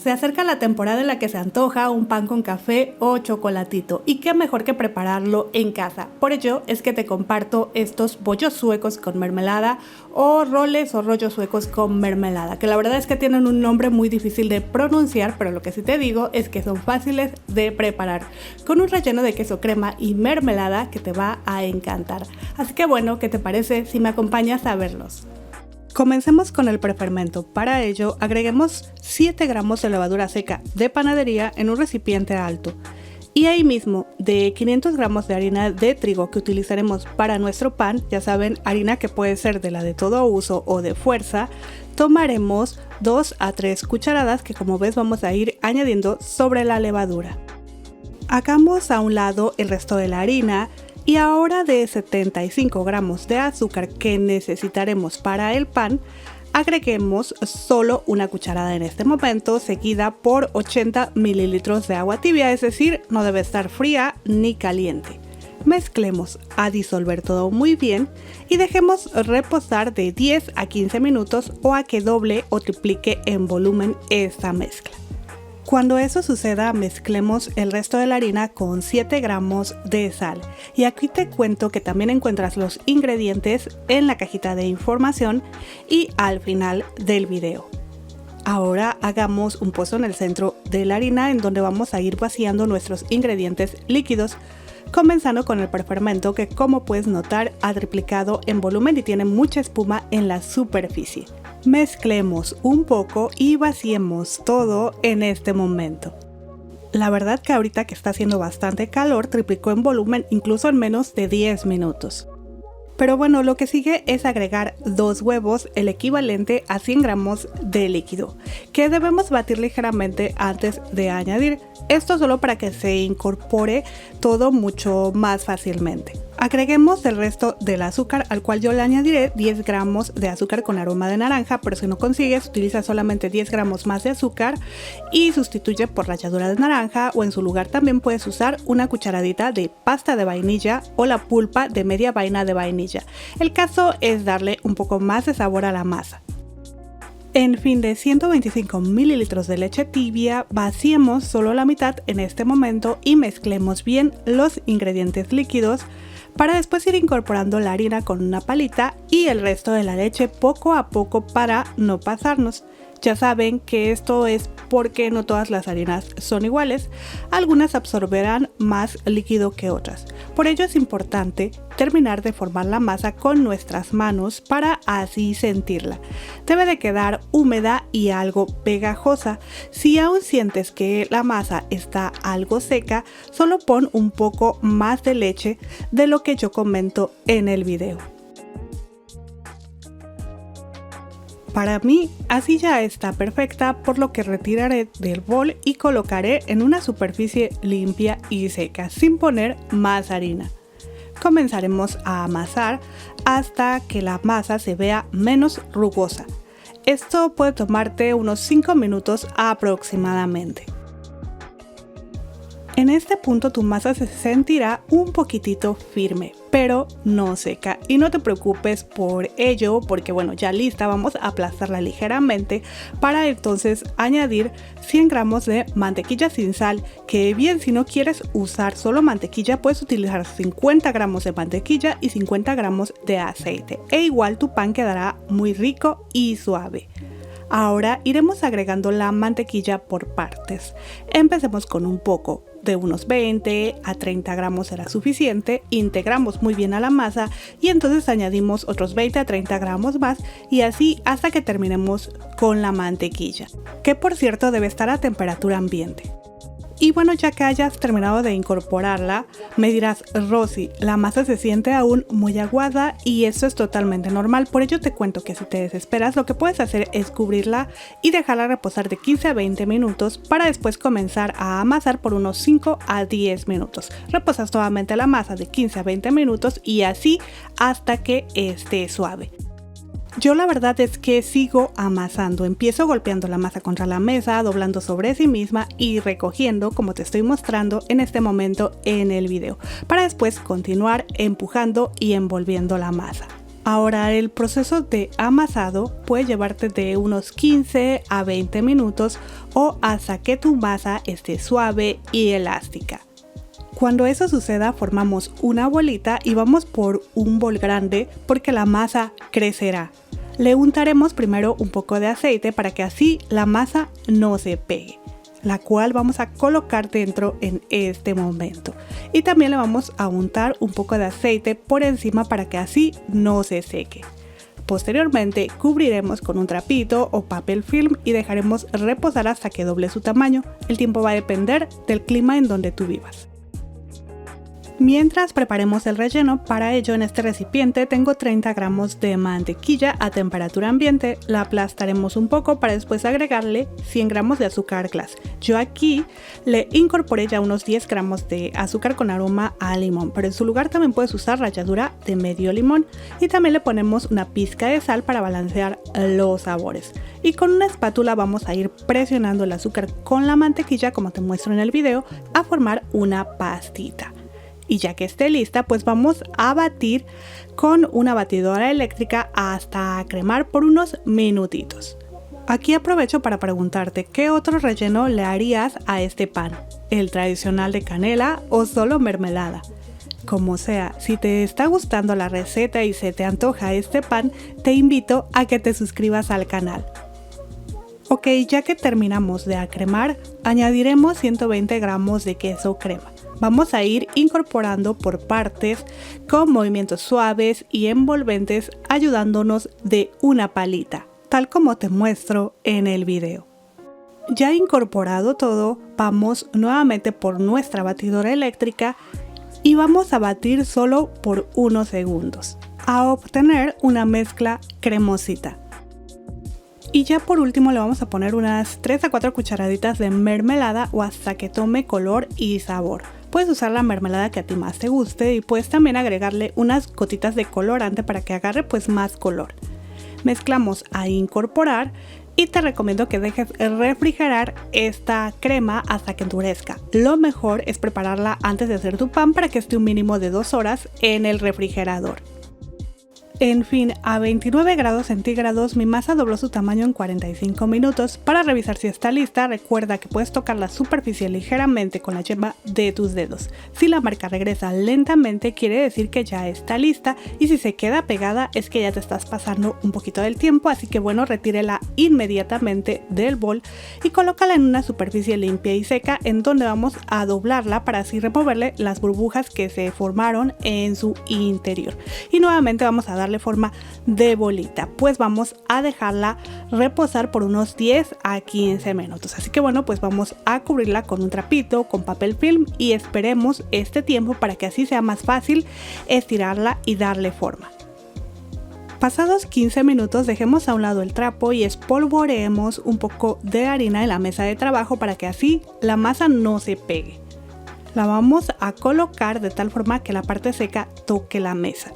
Se acerca la temporada en la que se antoja un pan con café o chocolatito, y qué mejor que prepararlo en casa. Por ello es que te comparto estos bollos suecos con mermelada o roles o rollos suecos con mermelada, que la verdad es que tienen un nombre muy difícil de pronunciar, pero lo que sí te digo es que son fáciles de preparar, con un relleno de queso crema y mermelada que te va a encantar. Así que bueno, ¿qué te parece si me acompañas a verlos? Comencemos con el prefermento. Para ello, agreguemos 7 gramos de levadura seca de panadería en un recipiente alto. Y ahí mismo, de 500 gramos de harina de trigo que utilizaremos para nuestro pan, ya saben, harina que puede ser de la de todo uso o de fuerza, tomaremos 2 a 3 cucharadas que, como ves, vamos a ir añadiendo sobre la levadura. Hagamos a un lado el resto de la harina. Y ahora de 75 gramos de azúcar que necesitaremos para el pan, agreguemos solo una cucharada en este momento, seguida por 80 mililitros de agua tibia, es decir, no debe estar fría ni caliente. Mezclemos a disolver todo muy bien y dejemos reposar de 10 a 15 minutos o a que doble o triplique en volumen esta mezcla. Cuando eso suceda, mezclemos el resto de la harina con 7 gramos de sal. Y aquí te cuento que también encuentras los ingredientes en la cajita de información y al final del video. Ahora hagamos un pozo en el centro de la harina en donde vamos a ir vaciando nuestros ingredientes líquidos, comenzando con el prefermento que, como puedes notar, ha triplicado en volumen y tiene mucha espuma en la superficie. Mezclemos un poco y vaciemos todo en este momento. La verdad que ahorita que está haciendo bastante calor, triplicó en volumen incluso en menos de 10 minutos. Pero bueno, lo que sigue es agregar 2 huevos, el equivalente a 100 gramos de líquido, que debemos batir ligeramente antes de añadir. Esto solo para que se incorpore todo mucho más fácilmente. Agreguemos el resto del azúcar, al cual yo le añadiré 10 gramos de azúcar con aroma de naranja, pero si no consigues, utiliza solamente 10 gramos más de azúcar y sustituye por ralladura de naranja, o en su lugar también puedes usar una cucharadita de pasta de vainilla o la pulpa de media vaina de vainilla. El caso es darle un poco más de sabor a la masa. En fin, de 125 mililitros de leche tibia, vaciemos solo la mitad en este momento y mezclemos bien los ingredientes líquidos para después ir incorporando la harina con una palita y el resto de la leche poco a poco para no pasarnos. Ya saben que esto es porque no todas las harinas son iguales, algunas absorberán más líquido que otras. Por ello es importante terminar de formar la masa con nuestras manos para así sentirla. Debe de quedar húmeda y algo pegajosa. Si aún sientes que la masa está algo seca, solo pon un poco más de leche de lo que yo comento en el video. Para mí, así ya está perfecta, por lo que retiraré del bol y colocaré en una superficie limpia y seca, sin poner más harina. Comenzaremos a amasar hasta que la masa se vea menos rugosa. Esto puede tomarte unos 5 minutos aproximadamente. En este punto tu masa se sentirá un poquitito firme, pero no seca, y no te preocupes por ello, porque bueno, ya lista, vamos a aplastarla ligeramente para entonces añadir 100 gramos de mantequilla sin sal, que bien, si no quieres usar solo mantequilla, puedes utilizar 50 gramos de mantequilla y 50 gramos de aceite, e igual tu pan quedará muy rico y suave. Ahora iremos agregando la mantequilla por partes. Empecemos con un poco, de unos 20 a 30 gramos será suficiente, integramos muy bien a la masa y entonces añadimos otros 20 a 30 gramos más y así hasta que terminemos con la mantequilla, que por cierto debe estar a temperatura ambiente. Y bueno, ya que hayas terminado de incorporarla, me dirás: Rosy, la masa se siente aún muy aguada y eso es totalmente normal. Por ello te cuento que si te desesperas, lo que puedes hacer es cubrirla y dejarla reposar de 15 a 20 minutos para después comenzar a amasar por unos 5 a 10 minutos. Reposas nuevamente la masa de 15 a 20 minutos y así hasta que esté suave. Yo la verdad es que sigo amasando, empiezo golpeando la masa contra la mesa, doblando sobre sí misma y recogiendo como te estoy mostrando en este momento en el video, para después continuar empujando y envolviendo la masa. Ahora el proceso de amasado puede llevarte de unos 15 a 20 minutos o hasta que tu masa esté suave y elástica. Cuando eso suceda formamos una bolita y vamos por un bol grande porque la masa crecerá. Le untaremos primero un poco de aceite para que así la masa no se pegue, la cual vamos a colocar dentro en este momento. Y también le vamos a untar un poco de aceite por encima para que así no se seque. Posteriormente cubriremos con un trapito o papel film y dejaremos reposar hasta que doble su tamaño. El tiempo va a depender del clima en donde tú vivas. Mientras preparemos el relleno, para ello en este recipiente tengo 30 gramos de mantequilla a temperatura ambiente. La aplastaremos un poco para después agregarle 100 gramos de azúcar glass. Yo aquí le incorporé ya unos 10 gramos de azúcar con aroma a limón, pero en su lugar también puedes usar ralladura de medio limón. Y también le ponemos una pizca de sal para balancear los sabores. Y con una espátula vamos a ir presionando el azúcar con la mantequilla, como te muestro en el video, a formar una pastita. Y ya que esté lista, pues vamos a batir con una batidora eléctrica hasta cremar por unos minutitos. Aquí aprovecho para preguntarte qué otro relleno le harías a este pan, el tradicional de canela o solo mermelada. Como sea, si te está gustando la receta y se te antoja este pan, te invito a que te suscribas al canal. Ok, ya que terminamos de acremar, añadiremos 120 gramos de queso crema. Vamos a ir incorporando por partes con movimientos suaves y envolventes, ayudándonos de una palita, tal como te muestro en el video. Ya incorporado todo, vamos nuevamente por nuestra batidora eléctrica y vamos a batir solo por unos segundos, a obtener una mezcla cremosita. Y ya por último le vamos a poner unas 3 a 4 cucharaditas de mermelada o hasta que tome color y sabor. Puedes usar la mermelada que a ti más te guste y puedes también agregarle unas gotitas de colorante para que agarre pues más color. Mezclamos a incorporar y te recomiendo que dejes refrigerar esta crema hasta que endurezca. Lo mejor es prepararla antes de hacer tu pan para que esté un mínimo de 2 horas en el refrigerador. En fin, a 29 grados centígrados mi masa dobló su tamaño en 45 minutos. Para revisar si está lista, recuerda que puedes tocar la superficie ligeramente con la yema de tus dedos. Si la marca regresa lentamente, quiere decir que ya está lista, y si se queda pegada es que ya te estás pasando un poquito del tiempo, así que bueno, retírela inmediatamente del bol y colócala en una superficie limpia y seca en donde vamos a doblarla para así removerle las burbujas que se formaron en su interior. Y nuevamente vamos a darle forma de bolita, pues vamos a dejarla reposar por unos 10 a 15 minutos. Así que bueno, pues vamos a cubrirla con un trapito, con papel film y esperemos este tiempo para que así sea más fácil estirarla y darle forma. Pasados 15 minutos dejemos a un lado el trapo y espolvoreemos un poco de harina en la mesa de trabajo para que así la masa no se pegue. La vamos a colocar de tal forma que la parte seca toque la mesa.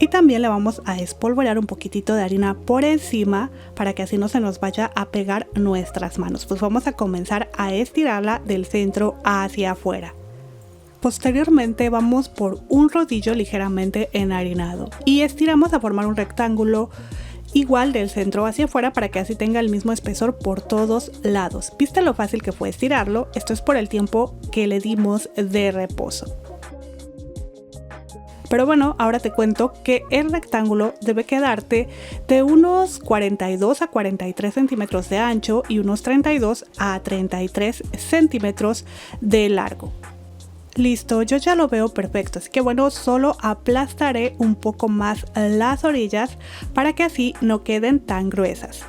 Y también le vamos a espolvorear un poquitito de harina por encima para que así no se nos vaya a pegar nuestras manos. Pues vamos a comenzar a estirarla del centro hacia afuera. Posteriormente vamos por un rodillo ligeramente enharinado y estiramos a formar un rectángulo igual del centro hacia afuera para que así tenga el mismo espesor por todos lados. ¿Viste lo fácil que fue estirarlo? Esto es por el tiempo que le dimos de reposo. Pero bueno, ahora te cuento que el rectángulo debe quedarte de unos 42 a 43 centímetros de ancho y unos 32 a 33 centímetros de largo. Listo, yo ya lo veo perfecto, así que bueno, solo aplastaré un poco más las orillas para que así no queden tan gruesas.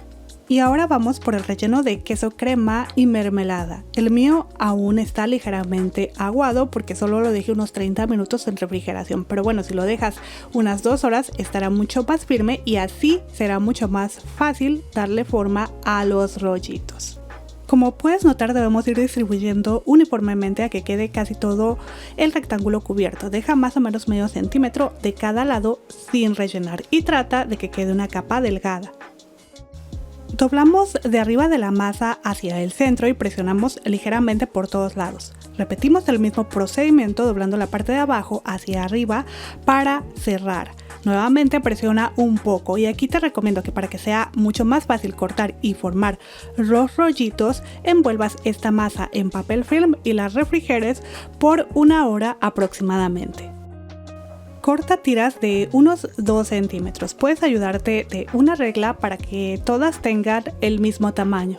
Y ahora vamos por el relleno de queso crema y mermelada. El mío aún está ligeramente aguado porque solo lo dejé unos 30 minutos en refrigeración. Pero bueno, si lo dejas unas 2 horas estará mucho más firme y así será mucho más fácil darle forma a los rollitos. Como puedes notar, debemos ir distribuyendo uniformemente a que quede casi todo el rectángulo cubierto. Deja más o menos medio centímetro de cada lado sin rellenar y trata de que quede una capa delgada. Doblamos de arriba de la masa hacia el centro y presionamos ligeramente por todos lados. Repetimos el mismo procedimiento doblando la parte de abajo hacia arriba para cerrar. Nuevamente presiona un poco y aquí te recomiendo que para que sea mucho más fácil cortar y formar los rollitos, envuelvas esta masa en papel film y la refrigeres por 1 hora aproximadamente. Corta tiras de unos 2 centímetros. Puedes ayudarte de una regla para que todas tengan el mismo tamaño.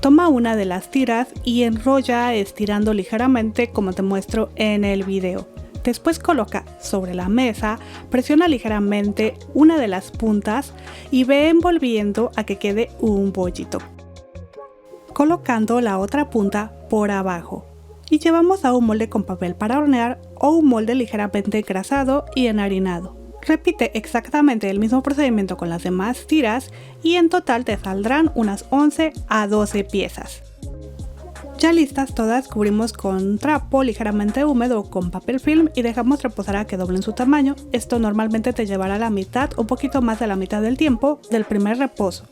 Toma una de las tiras y enrolla estirando ligeramente como te muestro en el video. Después coloca sobre la mesa, presiona ligeramente una de las puntas y ve envolviendo a que quede un bollito, colocando la otra punta por abajo. Y llevamos a un molde con papel para hornear o un molde ligeramente engrasado y enharinado. Repite exactamente el mismo procedimiento con las demás tiras y en total te saldrán unas 11 a 12 piezas. Ya listas todas, cubrimos con trapo ligeramente húmedo o con papel film y dejamos reposar a que doblen su tamaño. Esto normalmente te llevará la mitad o un poquito más de la mitad del tiempo del primer reposo.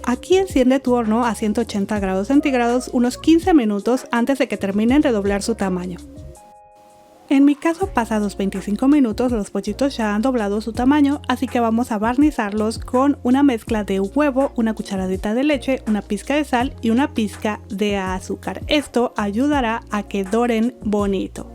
Aquí enciende tu horno a 180 grados centígrados unos 15 minutos antes de que terminen de doblar su tamaño. En mi caso, pasados 25 minutos los pollitos ya han doblado su tamaño, así que vamos a barnizarlos con una mezcla de huevo, una cucharadita de leche, una pizca de sal y una pizca de azúcar. Esto ayudará a que doren bonito.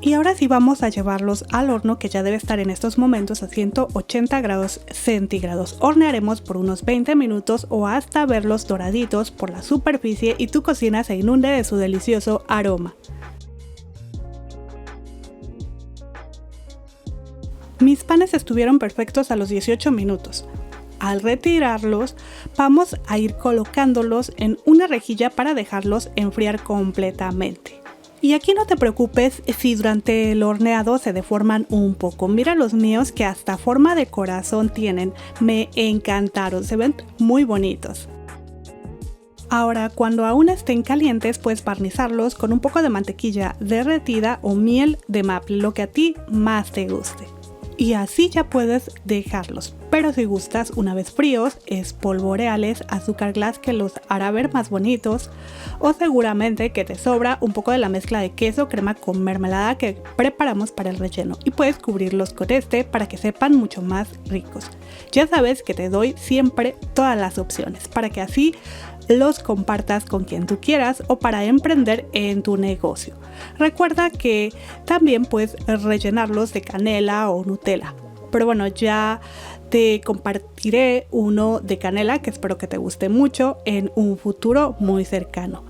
Y ahora sí vamos a llevarlos al horno, que ya debe estar en estos momentos a 180 grados centígrados. Hornearemos por unos 20 minutos o hasta verlos doraditos por la superficie y tu cocina se inunde de su delicioso aroma. Mis panes estuvieron perfectos a los 18 minutos. Al retirarlos, vamos a ir colocándolos en una rejilla para dejarlos enfriar completamente. Y aquí no te preocupes si durante el horneado se deforman un poco. Mira los míos que hasta forma de corazón tienen. Me encantaron, se ven muy bonitos. Ahora, cuando aún estén calientes, puedes barnizarlos con un poco de mantequilla derretida o miel de maple, lo que a ti más te guste. Y así ya puedes dejarlos, pero si gustas una vez fríos, espolvoreales azúcar glass que los hará ver más bonitos, o seguramente que te sobra un poco de la mezcla de queso crema con mermelada que preparamos para el relleno y puedes cubrirlos con este para que sepan mucho más ricos. Ya sabes que te doy siempre todas las opciones para que así los compartas con quien tú quieras o para emprender en tu negocio. Recuerda que también puedes rellenarlos de canela o Nutella. Pero bueno, ya te compartiré uno de canela que espero que te guste mucho en un futuro muy cercano.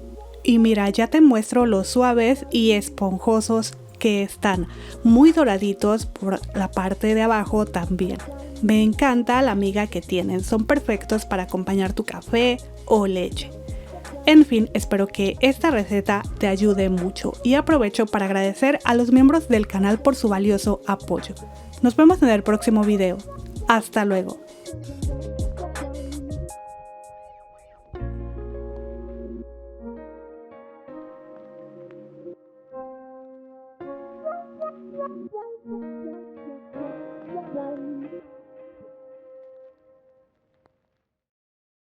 Y mira, ya te muestro los suaves y esponjosos que están, muy doraditos por la parte de abajo también. Me encanta la miga que tienen, son perfectos para acompañar tu café o leche. En fin, espero que esta receta te ayude mucho y aprovecho para agradecer a los miembros del canal por su valioso apoyo. Nos vemos en el próximo video. Hasta luego.